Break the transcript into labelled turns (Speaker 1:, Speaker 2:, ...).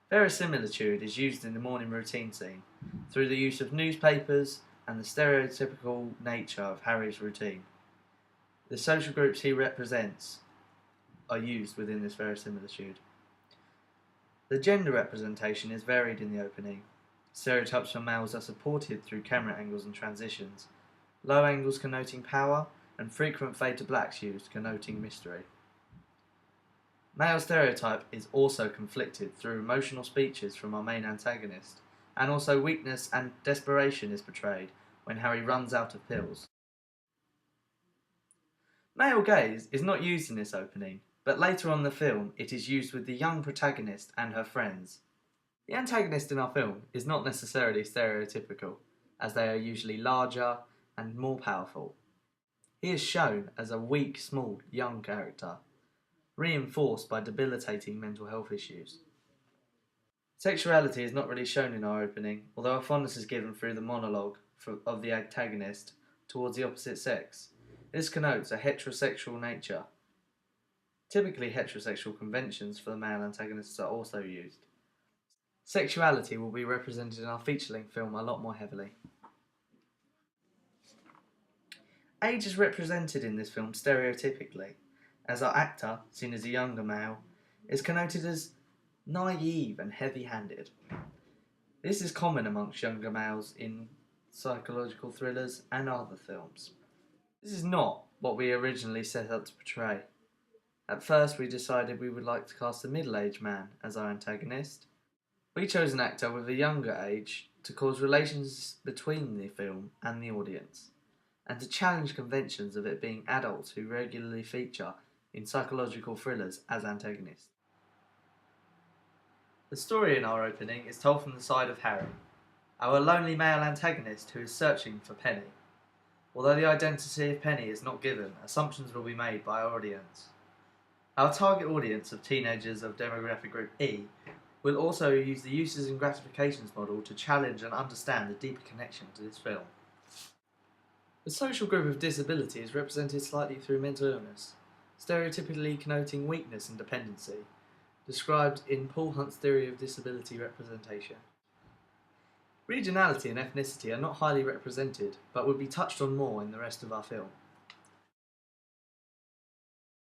Speaker 1: Verisimilitude is used in the morning routine scene through the use of newspapers and the stereotypical nature of Harry's routine. The social groups he represents are used within this verisimilitude. The gender representation is varied in the opening. Stereotypes for males are supported through camera angles and transitions, low angles connoting power, and frequent fade to blacks used connoting mystery. Male stereotype is also conflicted through emotional speeches from our main antagonist, and also weakness and desperation is portrayed when Harry runs out of pills. Male gaze is not used in this opening, but later on in the film it is used with the young protagonist and her friends. The antagonist in our film is not necessarily stereotypical, as they are usually larger and more powerful. He is shown as a weak, small, young character, reinforced by debilitating mental health issues. Sexuality is not really shown in our opening, although a fondness is given through the monologue of the antagonist towards the opposite sex. This connotes a heterosexual nature. Typically, heterosexual conventions for the male antagonists are also used. Sexuality will be represented in our feature-length film a lot more heavily. Age is represented in this film stereotypically, as our actor, seen as a younger male, is connoted as naive and heavy-handed. This is common amongst younger males in psychological thrillers and other films. This is not what we originally set out to portray. At first we decided we would like to cast a middle-aged man as our antagonist. We chose an actor with a younger age to cause relations between the film and the audience, and to challenge conventions of it being adults who regularly feature in psychological thrillers as antagonists. The story in our opening is told from the side of Harry, our lonely male antagonist who is searching for Penny. Although the identity of Penny is not given, assumptions will be made by our audience. Our target audience of teenagers of demographic group E will also use the uses and gratifications model to challenge and understand the deeper connection to this film. The social group of disability is represented slightly through mental illness, stereotypically connoting weakness and dependency, described in Paul Hunt's theory of disability representation. Regionality and ethnicity are not highly represented, but would be touched on more in the rest of our film.